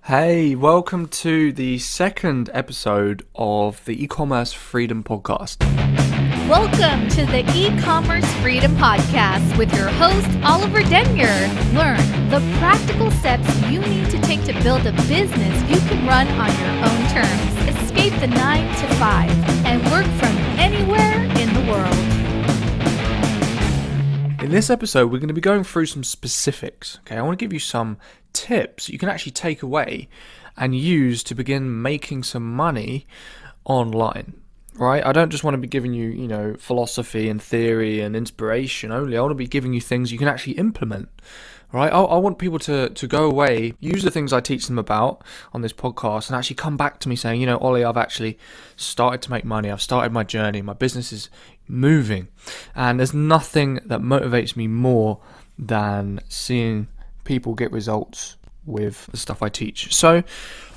Hey, welcome to the second episode of the E-commerce Freedom Podcast. Welcome to the E-commerce Freedom Podcast with your host, Oliver Denyer. Learn the practical steps you need to take to build a business you can run on your own terms. Escape the 9 to 5 and work from anywhere in the world. In this episode, we're going to be going through some specifics. Okay, I want to give you some tips you can actually take away and use to begin making some money online. Right? I don't just want to be giving you, philosophy and theory and inspiration only. I want to be giving you things you can actually implement. Right? I want people to go away, use the things I teach them about on this podcast, and actually come back to me saying, Ollie, I've actually started to make money. I've started my journey. My business is moving. And there's nothing that motivates me more than seeing people get results with the stuff I teach. So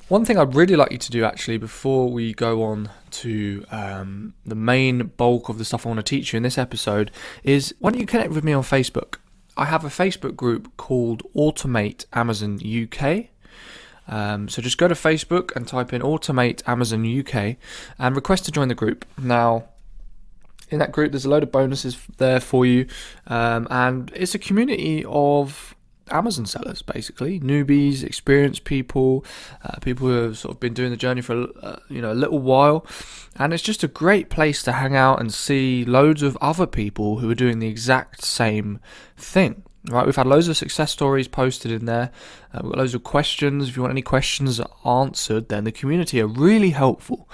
one thing I'd really like you to do actually before we go on to the main bulk of the stuff I want to teach you in this episode is, why don't you connect with me on Facebook? I have a Facebook group called Automate Amazon UK. So just go to Facebook and type in Automate Amazon UK and request to join the group. Now, in that group, there's a load of bonuses there for you, and it's a community of Amazon sellers, basically newbies, experienced people, people who have sort of been doing the journey for a little while, and it's just a great place to hang out and see loads of other people who are doing the exact same thing. Right, we've had loads of success stories posted in there. We've got loads of questions. If you want any questions answered, then the community are really helpful.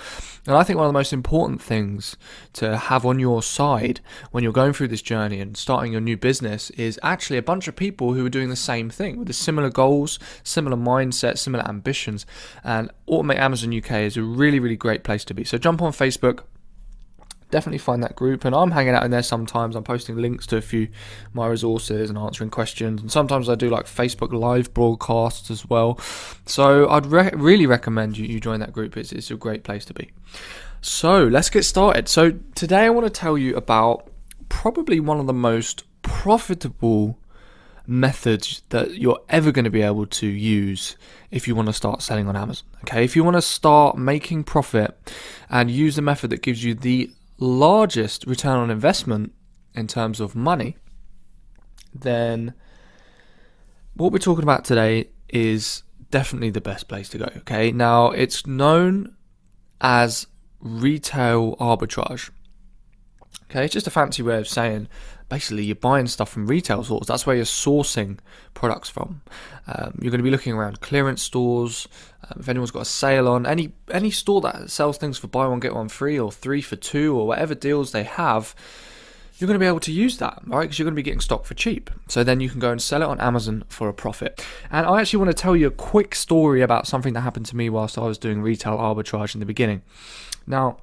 And I think one of the most important things to have on your side when you're going through this journey and starting your new business is actually a bunch of people who are doing the same thing with the similar goals, similar mindset, similar ambitions. And Automate Amazon UK is a really, really great place to be. So jump on Facebook. Definitely find that group, and I'm hanging out in there sometimes. I'm posting links to a few of my resources and answering questions, and sometimes I do like Facebook live broadcasts as well. So I'd really recommend you join that group. It's a great place to be. So let's get started. So today I want to tell you about probably one of the most profitable methods that you're ever going to be able to use if you want to start selling on Amazon. Okay, if you want to start making profit and use the method that gives you the largest return on investment in terms of money, then what we're talking about today is definitely the best place to go. Okay, now it's known as retail arbitrage. Okay, it's just a fancy way of saying basically you're buying stuff from retail stores. That's where you're sourcing products from. You're going to be looking around clearance stores. If anyone's got a sale on, any store that sells things for buy one get one free or 3 for 2 or whatever deals they have, you're going to be able to use that, right? Because you're going to be getting stock for cheap. So then you can go and sell it on Amazon for a profit. And I actually want to tell you a quick story about something that happened to me whilst I was doing retail arbitrage in the beginning. Now,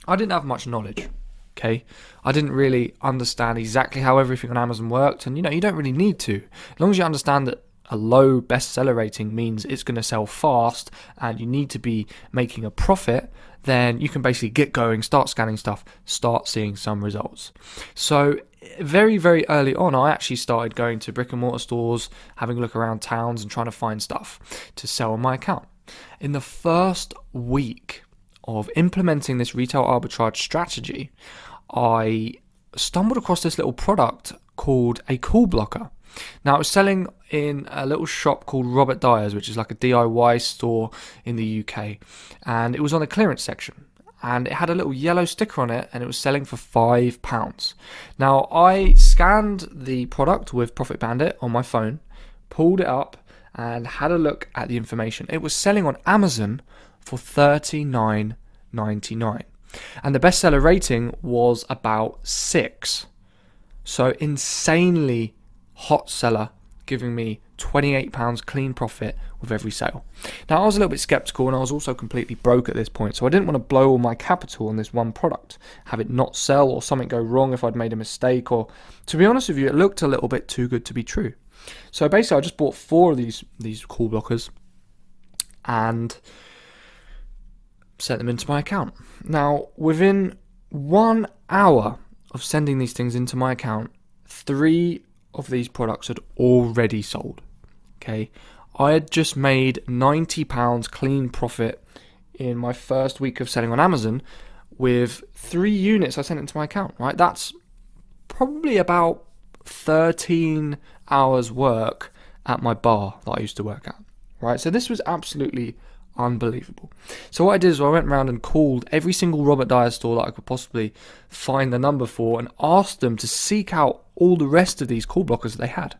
I didn't have much knowledge. Okay, I didn't really understand exactly how everything on Amazon worked, and you don't really need to. As long as you understand that a low bestseller rating means it's going to sell fast and you need to be making a profit, then you can basically get going, start scanning stuff, start seeing some results. So very, very early on, I actually started going to brick and mortar stores, having a look around towns and trying to find stuff to sell on my account. In the first week of implementing this retail arbitrage strategy, I stumbled across this little product called a call blocker. Now, it was selling in a little shop called Robert Dyer's, which is like a DIY store in the UK, and it was on the clearance section, and it had a little yellow sticker on it, and it was selling for £5. Now, I scanned the product with Profit Bandit on my phone, pulled it up, and had a look at the information. It was selling on Amazon for $39.99. And the bestseller rating was about 6. So insanely hot seller, giving me £28 clean profit with every sale. Now, I was a little bit skeptical, and I was also completely broke at this point, so I didn't want to blow all my capital on this one product, have it not sell or something go wrong if I'd made a mistake, or to be honest with you, it looked a little bit too good to be true. So basically I just bought 4 of these call blockers and sent them into my account. Now, within 1 hour of sending these things into my account, 3 of these products had already sold. Okay, I had just made £90 clean profit in my first week of selling on Amazon with 3 units I sent into my account, right? That's probably about 13 hours work at my bar that I used to work at, right? So this was absolutely unbelievable. So what I did is I went around and called every single Robert Dyer store that I could possibly find the number for and asked them to seek out all the rest of these call blockers that they had.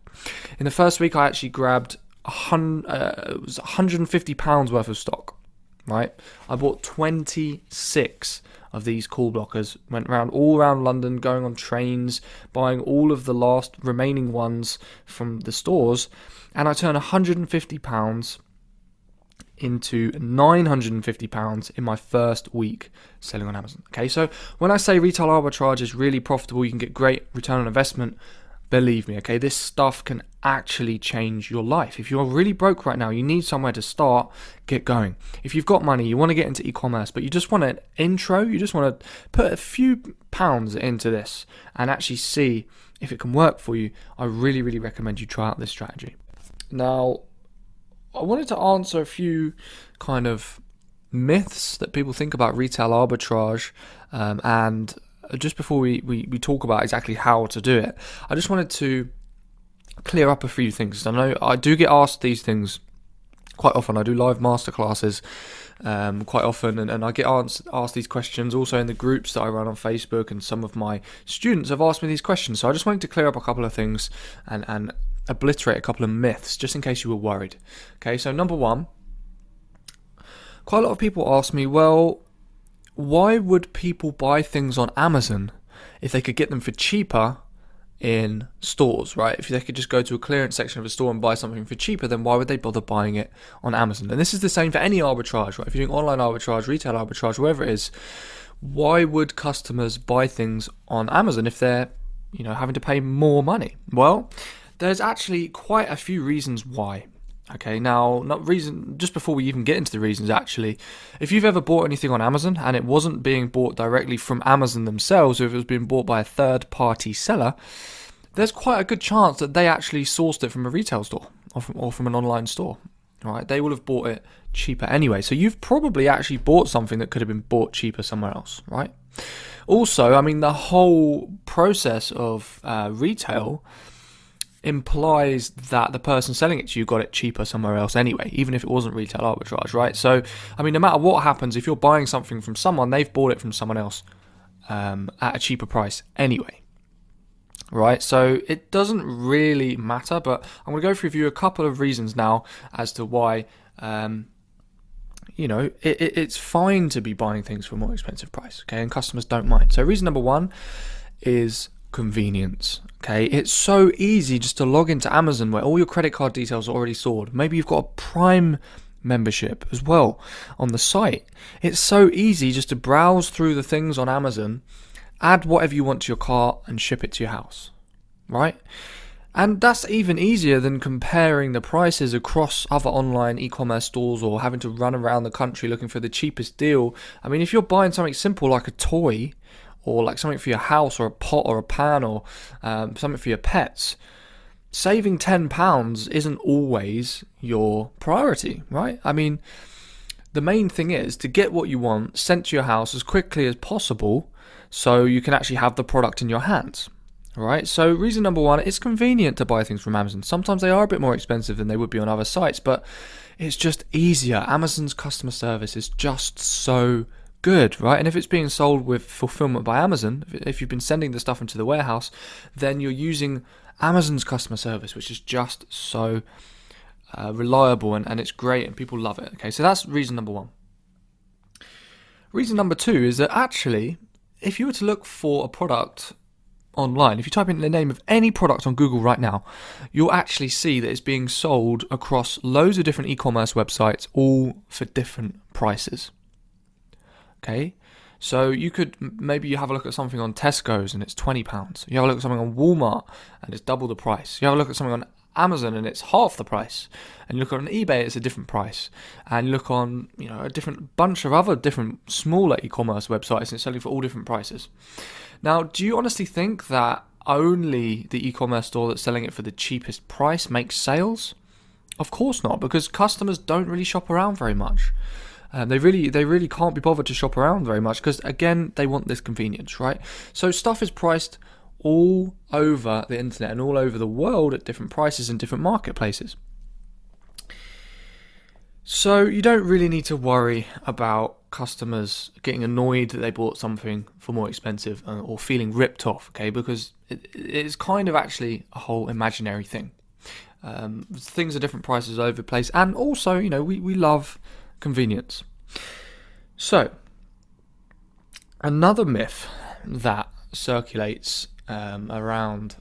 In the first week, I actually grabbed it was £150 worth of stock, right? I bought 26 of these call blockers, went around all around London, going on trains, buying all of the last remaining ones from the stores, and I turned £150 into £950 in my first week selling on Amazon. Okay, so when I say retail arbitrage is really profitable, you can get great return on investment, believe me, okay, this stuff can actually change your life. If you're really broke right now, you need somewhere to start, get going. If you've got money, you want to get into e-commerce, but you just want an intro, you just want to put a few pounds into this and actually see if it can work for you, I really, really recommend you try out this strategy. Now, I wanted to answer a few kind of myths that people think about retail arbitrage, and just before we talk about exactly how to do it, I just wanted to clear up a few things. I know I do get asked these things quite often. I do live masterclasses quite often, and I get asked these questions also in the groups that I run on Facebook, and some of my students have asked me these questions. So I just wanted to clear up a couple of things and obliterate a couple of myths, just in case you were worried. Okay, so number one, quite a lot of people ask me, well, why would people buy things on Amazon if they could get them for cheaper in stores, right? If they could just go to a clearance section of a store and buy something for cheaper, then why would they bother buying it on Amazon? And this is the same for any arbitrage, right? If you're doing online arbitrage, retail arbitrage, whatever it is, why would customers buy things on Amazon if they're, having to pay more money? Well, there's actually quite a few reasons why. Okay, now, just before we even get into the reasons, actually, if you've ever bought anything on Amazon and it wasn't being bought directly from Amazon themselves, or if it was being bought by a third-party seller, there's quite a good chance that they actually sourced it from a retail store or from an online store. Right? They will have bought it cheaper anyway. So you've probably actually bought something that could have been bought cheaper somewhere else, right? Also, the whole process of retail implies that the person selling it to you got it cheaper somewhere else anyway, even if it wasn't retail arbitrage, right? So, no matter what happens, if you're buying something from someone, they've bought it from someone else at a cheaper price anyway, right? So it doesn't really matter, but I'm going to go through a couple of reasons now as to why, it's fine to be buying things for a more expensive price, okay? And customers don't mind. So reason number one is convenience. Okay, it's so easy just to log into Amazon where all your credit card details are already stored. Maybe you've got a Prime membership as well on the site. It's so easy just to browse through the things on Amazon, add whatever you want to your cart and ship it to your house, right? And that's even easier than comparing the prices across other online e-commerce stores or having to run around the country looking for the cheapest deal. If you're buying something simple like a toy, or like something for your house, or a pot or a pan, or something for your pets, saving £10 isn't always your priority, right? The main thing is to get what you want sent to your house as quickly as possible so you can actually have the product in your hands, right? So reason number one, it's convenient to buy things from Amazon. Sometimes they are a bit more expensive than they would be on other sites, but it's just easier. Amazon's customer service is just so good, right? And if it's being sold with fulfillment by Amazon, if you've been sending the stuff into the warehouse, then you're using Amazon's customer service, which is just so reliable and it's great and people love it. Okay, so that's reason number one. Reason number two is that actually, if you were to look for a product online, if you type in the name of any product on Google right now, you'll actually see that it's being sold across loads of different e-commerce websites, all for different prices. Okay, so you have a look at something on Tesco's and it's £20. You have a look at something on Walmart and it's double the price. You have a look at something on Amazon and it's half the price. And you look on eBay, it's a different price. And you look on, a different bunch of other different smaller e-commerce websites and it's selling for all different prices. Now, do you honestly think that only the e-commerce store that's selling it for the cheapest price makes sales? Of course not, because customers don't really shop around very much. They really can't be bothered to shop around very much because, again, they want this convenience, right? So stuff is priced all over the internet and all over the world at different prices in different marketplaces. So you don't really need to worry about customers getting annoyed that they bought something for more expensive or feeling ripped off, okay? Because it's kind of actually a whole imaginary thing. Things are different prices all over the place, and also, we love convenience. So, another myth that circulates around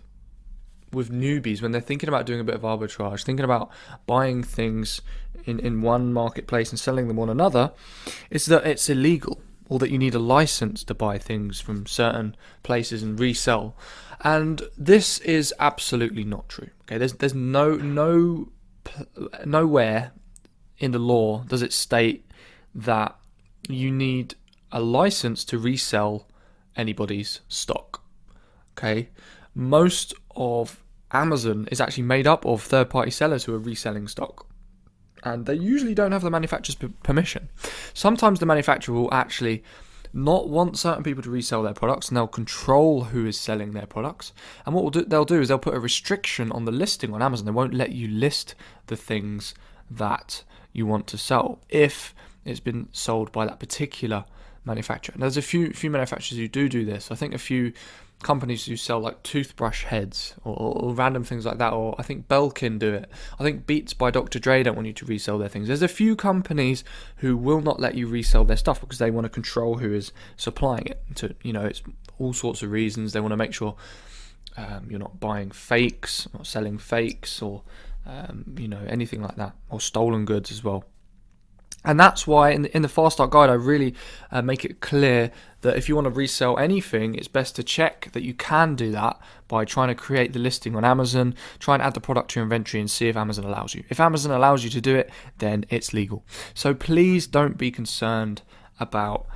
with newbies when they're thinking about doing a bit of arbitrage, thinking about buying things in one marketplace and selling them on another, is that it's illegal, or that you need a license to buy things from certain places and resell. And this is absolutely not true. Okay, there's nowhere in the law does it state that you need a license to resell anybody's stock. Okay, most of Amazon is actually made up of third-party sellers who are reselling stock, and they usually don't have the manufacturer's permission. Sometimes the manufacturer will actually not want certain people to resell their products, and they'll control who is selling their products. And what they'll do is they'll put a restriction on the listing on Amazon. They won't let you list the things that you want to sell if it's been sold by that particular manufacturer. And there's a few manufacturers who do this. I think a few companies who sell like toothbrush heads or random things like that, or I think Belkin do it. I think Beats by Dr. Dre don't want you to resell their things. There's a few companies who will not let you resell their stuff because they want to control who is supplying it. It's all sorts of reasons. They want to make sure you're not buying fakes, not selling fakes, or anything like that, or stolen goods as well. And that's why in the Fast Start Guide I really make it clear that if you want to resell anything, it's best to check that you can do that by trying to create the listing on Amazon, try and add the product to your inventory and see if Amazon allows you. If Amazon allows you to do it, then it's legal. So please don't be concerned about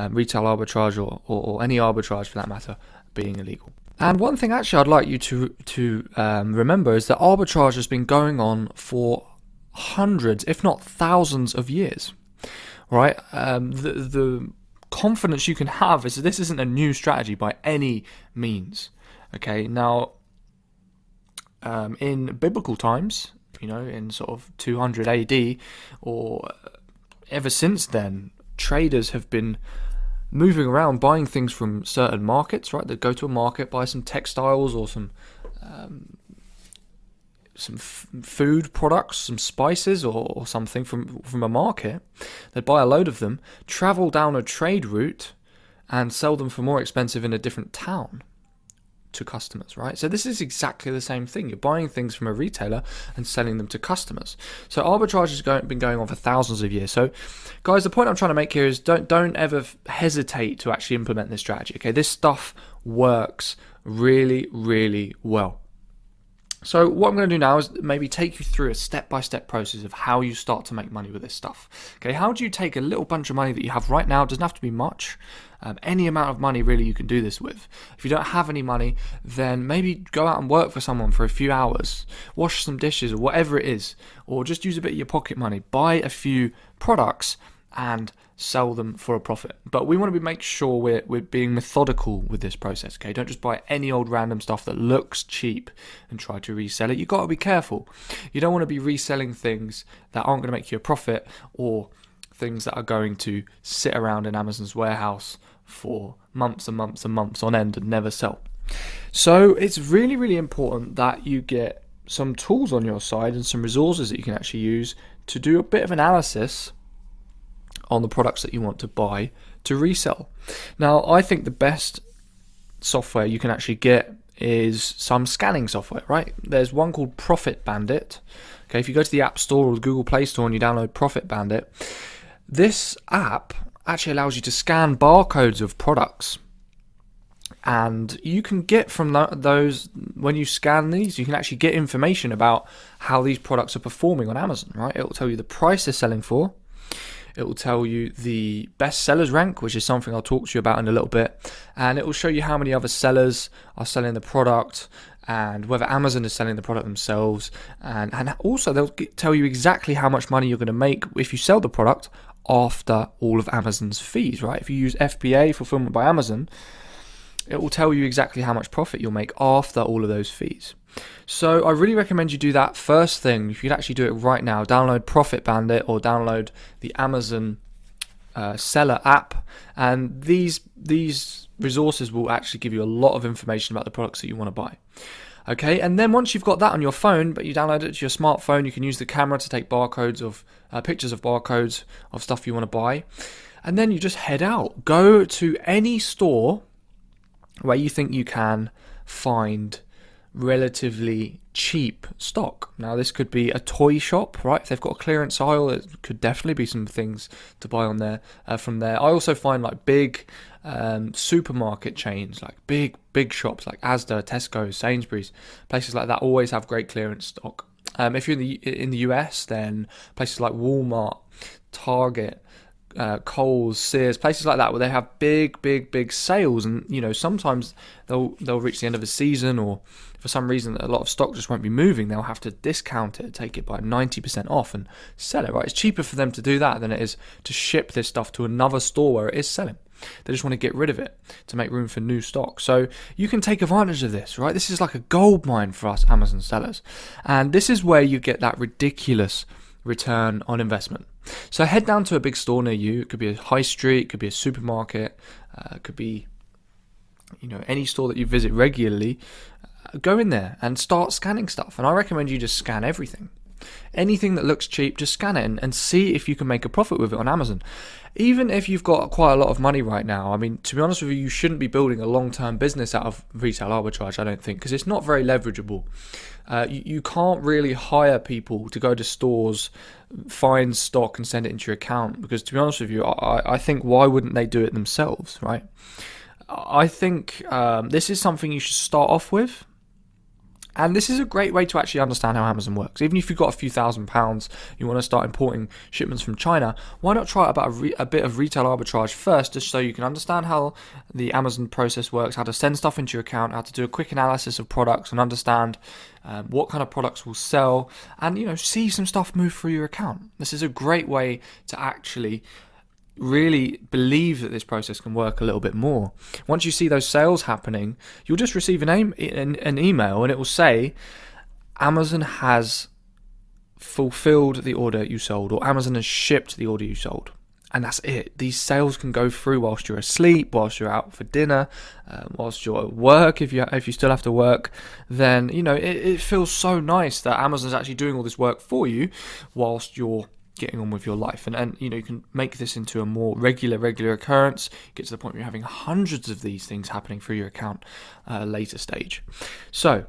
retail arbitrage or any arbitrage for that matter being illegal. And one thing actually I'd like you to remember is that arbitrage has been going on for hundreds, if not thousands of years, right? The confidence you can have is that this isn't a new strategy by any means. Okay, now in biblical times, in sort of 200 AD or ever since then, traders have been moving around buying things from certain markets, right? They'd go to a market, buy some textiles or some food products, some spices or something from a market. They'd buy a load of them, travel down a trade route and sell them for more expensive in a different town to customers, right? So this is exactly the same thing. You're buying things from a retailer and selling them to customers. So arbitrage has been going on for thousands of years. So guys, the point I'm trying to make here is don't ever hesitate to actually implement this strategy. Okay, this stuff works really, really well. So what I'm going to do now is maybe take you through a step-by-step process of how you start to make money with this stuff. Okay, how do you take a little bunch of money that you have right now? It doesn't have to be much. Any amount of money really you can do this with. If you don't have any money, then maybe go out and work for someone for a few hours, wash some dishes or whatever it is, or just use a bit of your pocket money, buy a few products and sell them for a profit. But we want to make sure we're being methodical with this process, okay? Don't just buy any old random stuff that looks cheap and try to resell it. You've got to be careful. You don't want to be reselling things that aren't going to make you a profit, or things that are going to sit around in Amazon's warehouse for months and months and months on end and never sell. So it's really, really important that you get some tools on your side and some resources that you can actually use to do a bit of analysis on the products that you want to buy to resell. Now, I think the best software you can actually get is some scanning software, right? There's one called Profit Bandit. Okay, if you go to the App Store or the Google Play Store and you download Profit Bandit, this app actually allows you to scan barcodes of products. And you can get from those, when you scan these, you can actually get information about how these products are performing on Amazon, right? It will tell you the price they're selling for. It will tell you the best sellers rank, which is something I'll talk to you about in a little bit. And it will show you how many other sellers are selling the product and whether Amazon is selling the product themselves. And also they'll tell you exactly how much money you're going to make if you sell the product after all of Amazon's fees, right? If you use FBA, Fulfillment by Amazon, it will tell you exactly how much profit you'll make after all of those fees. So I really recommend you do that first thing. If you could actually do it right now, download Profit Bandit or download the Amazon seller app, and these resources will actually give you a lot of information about the products that you want to buy. Okay, and then once you've got that on your phone, but you download it to your smartphone, you can use the camera to take barcodes of pictures of barcodes of stuff you want to buy, and then you just head out. Go to any store where you think you can find relatively cheap stock. Now, this could be a toy shop, right? If they've got a clearance aisle, it could definitely be some things to buy on there. From there, I also find like big supermarket chains, like big shops like Asda, Tesco, Sainsbury's, places like that always have great clearance stock. If you're in the US, then places like Walmart, Target, Kohl's, Sears, places like that, where they have big sales, and sometimes they'll reach the end of a season, or for some reason a lot of stock just won't be moving. They'll have to discount it, take it by 90% off, and sell it. Right? It's cheaper for them to do that than it is to ship this stuff to another store where it is selling. They just want to get rid of it to make room for new stock. So you can take advantage of this, right? This is like a gold mine for us Amazon sellers, and this is where you get that ridiculous return on investment. So head down to a big store near you. It could be a high street, it could be a supermarket, it could be any store that you visit regularly. Go in there and start scanning stuff, and I recommend you just scan everything. Anything that looks cheap, just scan it and see if you can make a profit with it on Amazon. Even if you've got quite a lot of money right now, I mean, to be honest with you, you shouldn't be building a long-term business out of retail arbitrage, I don't think, because it's not very leverageable. You can't really hire people to go to stores, find stock and send it into your account, because to be honest with you, I think why wouldn't they do it themselves, right? I think this is something you should start off with. And this is a great way to actually understand how Amazon works. Even if you've got a few £1,000s, you want to start importing shipments from China, why not try about a bit of retail arbitrage first, just so you can understand how the Amazon process works, how to send stuff into your account, how to do a quick analysis of products and understand what kind of products will sell, and see some stuff move through your account. This is a great way to actually really believe that this process can work a little bit more. Once you see those sales happening, you'll just receive an email, and it will say Amazon has fulfilled the order you sold, or Amazon has shipped the order you sold, and that's it. These sales can go through whilst you're asleep, whilst you're out for dinner, whilst you're at work. If you still have to work, then it feels so nice that Amazon's actually doing all this work for you whilst you're getting on with your life, and you can make this into a more regular occurrence. Get to the point where you're having hundreds of these things happening through your account at a later stage. So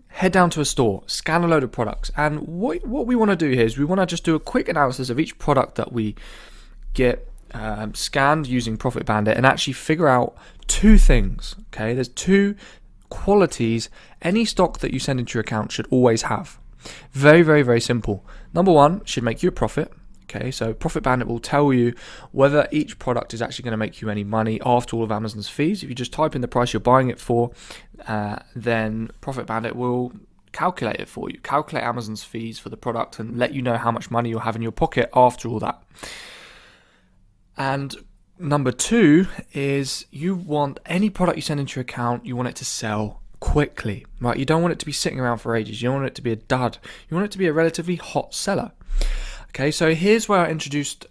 head down to a store, scan a load of products, and what we want to do here is we want to just do a quick analysis of each product that we get scanned using Profit Bandit, and actually figure out two things. Okay, there's two qualities any stock that you send into your account should always have. Very simple. Number one, should make you a profit. Okay, so Profit Bandit will tell you whether each product is actually going to make you any money after all of Amazon's fees. If you just type in the price you're buying it for, then Profit Bandit will calculate it for you, calculate Amazon's fees for the product, and let you know how much money you'll have in your pocket after all that. And number two is you want any product you send into your account, you want it to sell quickly, right? You don't want it to be sitting around for ages. You don't want it to be a dud. You want it to be a relatively hot seller. Okay, so here's where I introduced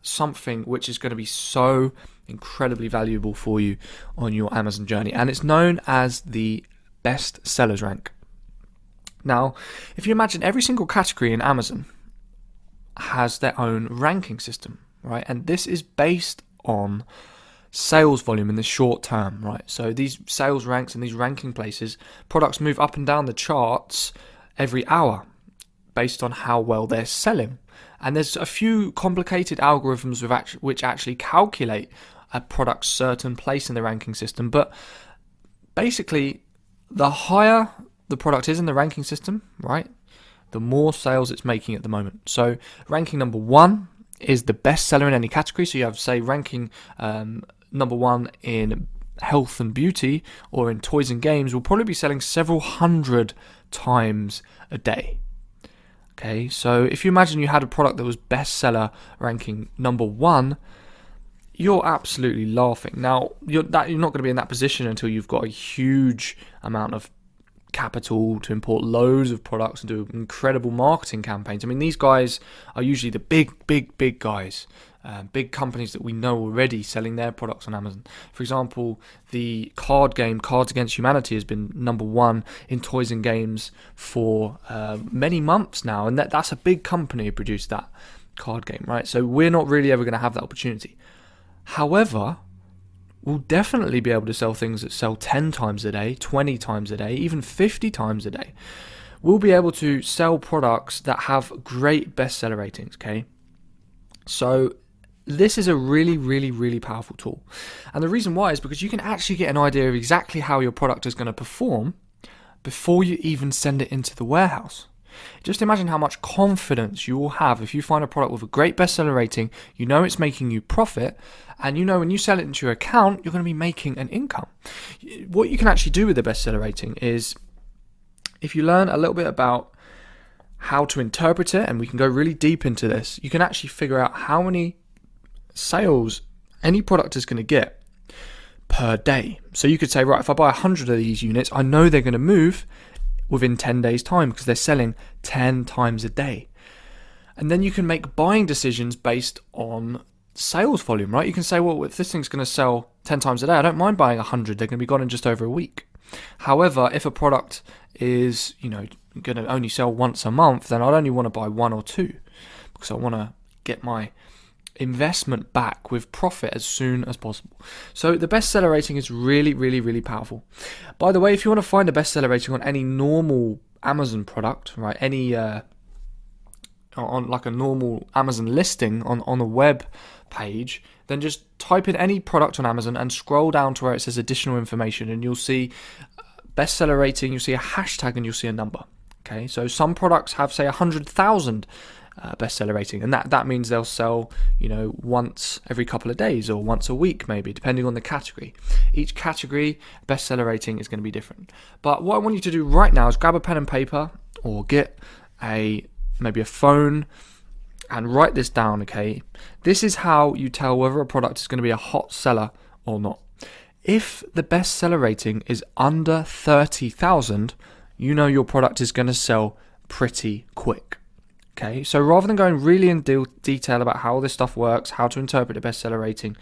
something which is going to be so incredibly valuable for you on your Amazon journey, and it's known as the best sellers rank. Now, if you imagine every single category in Amazon has their own ranking system, right? And this is based on sales volume in the short term, right? So these sales ranks and these ranking places, products move up and down the charts every hour based on how well they're selling. And there's a few complicated algorithms which actually calculate a product's certain place in the ranking system. But basically, the higher the product is in the ranking system, right, the more sales it's making at the moment. So ranking number one is the best seller in any category. So you have, say, ranking number one in health and beauty or in toys and games will probably be selling several hundred times a day. Okay, so if you imagine you had a product that was bestseller ranking number one, you're absolutely laughing. Now, you're not going to be in that position until you've got a huge amount of capital to import loads of products and do incredible marketing campaigns. I mean, these guys are usually the big guys, big companies that we know already selling their products on Amazon. For example, the card game Cards Against Humanity has been number one in toys and games for many months now, and that's a big company who produced that card game, right? So we're not really ever going to have that opportunity. However, we'll definitely be able to sell things that sell 10 times a day, 20 times a day, even 50 times a day. We'll be able to sell products that have great bestseller ratings, okay? So this is a really powerful tool. And the reason why is because you can actually get an idea of exactly how your product is going to perform before you even send it into the warehouse. Just imagine how much confidence you will have if you find a product with a great bestseller rating, you know it's making you profit, and you know when you sell it into your account, you're going to be making an income. What you can actually do with the bestseller rating is, if you learn a little bit about how to interpret it, and we can go really deep into this, you can actually figure out how many sales any product is going to get per day. So you could say, right, if I buy 100 of these units, I know they're going to move within 10 days time because they're selling 10 times a day. And then you can make buying decisions based on sales volume, right? You can say, well, if this thing's going to sell 10 times a day, I don't mind buying 100. They're going to be gone in just over a week. However, if a product is, going to only sell once a month, then I'd only want to buy one or two because I want to get my investment back with profit as soon as possible. So the bestseller rating is really powerful. By the way, if you want to find a bestseller rating on any normal Amazon product, right, any on like a normal Amazon listing on a web page, then just type in any product on Amazon and scroll down to where it says additional information, and you'll see bestseller rating, you'll see a hashtag, and you'll see a number. Okay, so some products have, say, 100,000 bestseller rating, and that means they'll sell once every couple of days or once a week, maybe, depending on the category. Each category bestseller rating is going to be different. But what I want you to do right now is grab a pen and paper, or get maybe a phone, and write this down. Okay, this is how you tell whether a product is going to be a hot seller or not. If the bestseller rating is under 30,000, you know your product is going to sell pretty quick. Okay, so rather than going really in detail about how this stuff works, how to interpret a bestseller rating,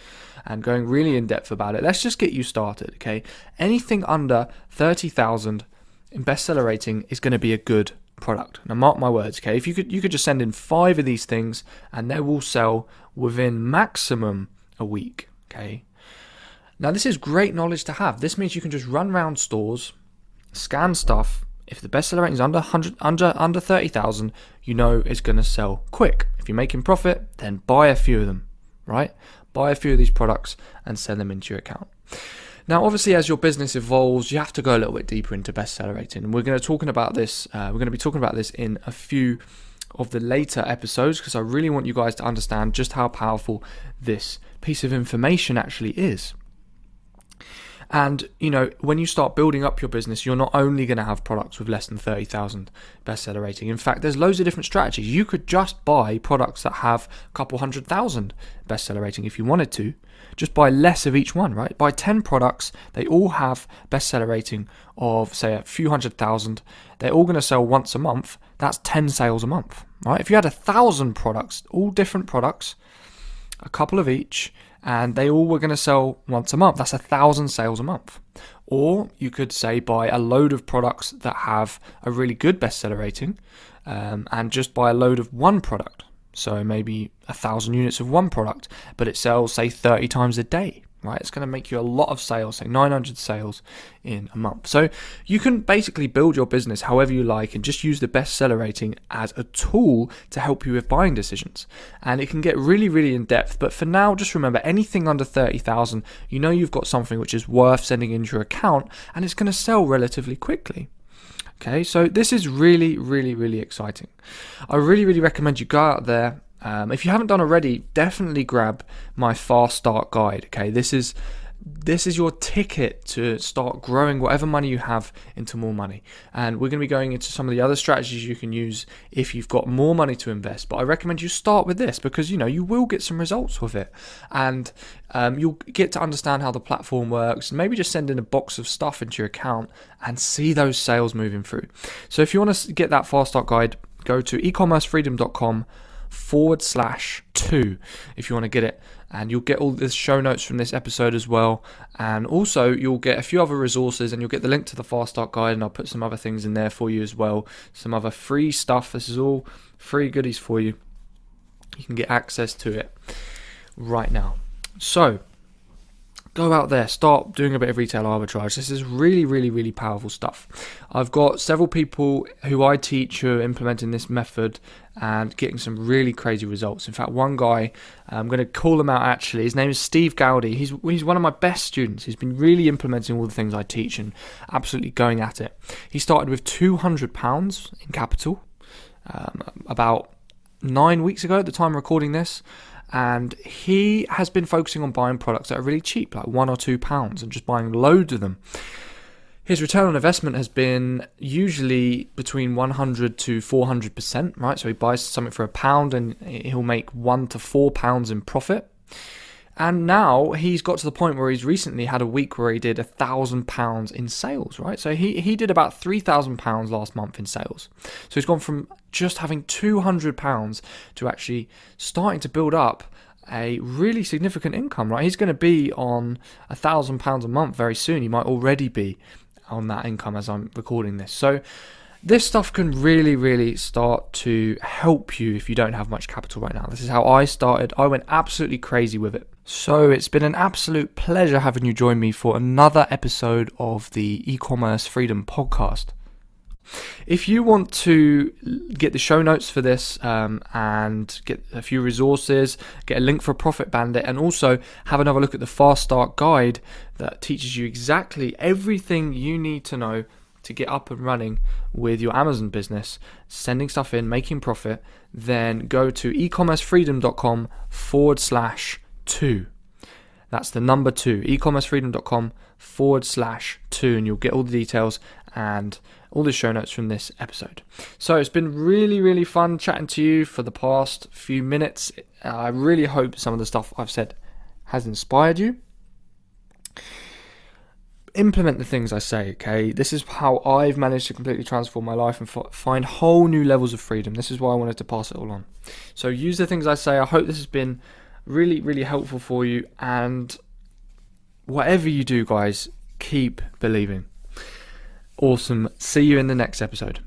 and going really in depth about it, let's just get you started. Okay, anything under 30,000 in bestseller rating is going to be a good product. Now, mark my words. Okay, if you could just send in 5 of these things, and they will sell within maximum a week. Okay, now this is great knowledge to have. This means you can just run around stores, scan stuff. If the bestseller rating is under 30,000, you know it's going to sell quick. If you're making profit, then buy a few of them, right? Buy a few of these products and send them into your account. Now, obviously, as your business evolves, you have to go a little bit deeper into bestseller rating. And we're going to be talking about this in a few of the later episodes, because I really want you guys to understand just how powerful this piece of information actually is. And, when you start building up your business, you're not only going to have products with less than 30,000 bestseller rating. In fact, there's loads of different strategies. You could just buy products that have a couple 100,000 bestseller rating if you wanted to. Just buy less of each one, right? Buy 10 products. They all have bestseller rating of, say, a few 100,000. They're all going to sell once a month. That's 10 sales a month, right? If you had 1,000 products, all different products, a couple of each, and they all were going to sell once a month, that's 1,000 sales a month. Or you could say buy a load of products that have a really good bestseller rating, and just buy a load of one product. So maybe 1,000 units of one product, but it sells, say, 30 times a day, right? It's going to make you a lot of sales, say 900 sales in a month. So you can basically build your business however you like and just use the bestseller rating as a tool to help you with buying decisions. And it can get really in depth. But for now, just remember, anything under 30,000, you've got something which is worth sending into your account, and it's going to sell relatively quickly. Okay, so this is really exciting. I really recommend you go out there, If you haven't done already, definitely grab my Fast Start Guide. Okay, this is your ticket to start growing whatever money you have into more money. And we're going to be going into some of the other strategies you can use if you've got more money to invest. But I recommend you start with this because, you will get some results with it. And you'll get to understand how the platform works. Maybe just send in a box of stuff into your account and see those sales moving through. So if you want to get that Fast Start Guide, go to ecommercefreedom.com/2 if you want to get it, and you'll get all the show notes from this episode as well, and also you'll get a few other resources, and you'll get the link to the Fast Start Guide, and I'll put some other things in there for you as well, some other free stuff. This is all free goodies for you. You can get access to it right now. So go out there, start doing a bit of retail arbitrage. This is really, really, really powerful stuff. I've got several people who I teach who are implementing this method and getting some really crazy results. In fact, one guy, I'm going to call him out actually. His name is Steve Gowdy. He's one of my best students. He's been really implementing all the things I teach and absolutely going at it. He started with £200 in capital about 9 weeks ago at the time of recording this. And he has been focusing on buying products that are really cheap, like £1 or £2, and just buying loads of them. His return on investment has been usually between 100 to 400%, right? So he buys something for £1 and he'll make £1 to £4 in profit. And now he's got to the point where he's recently had a week where he did £1,000 in sales, right? So he did about £3,000 last month in sales. So he's gone from just having £200 to actually starting to build up a really significant income, right? He's going to be on £1,000 a month very soon. He might already be on that income as I'm recording this. So this stuff can really, really start to help you if you don't have much capital right now. This is how I started. I went absolutely crazy with it. So it's been an absolute pleasure having you join me for another episode of the E-commerce Freedom Podcast. If you want to get the show notes for this and get a few resources, get a link for Profit Bandit, and also have another look at the Fast Start Guide that teaches you exactly everything you need to know to get up and running with your Amazon business, sending stuff in, making profit, then go to ecommercefreedom.com/2. That's the number 2, ecommercefreedom.com/2, and you'll get all the details and all the show notes from this episode. So it's been really, really fun chatting to you for the past few minutes. I really hope some of the stuff I've said has inspired you. Implement the things I say, okay? This is how I've managed to completely transform my life and find whole new levels of freedom. This is why I wanted to pass it all on. So use the things I say. I hope this has been really, really helpful for you. And whatever you do, guys, keep believing. Awesome. See you in the next episode.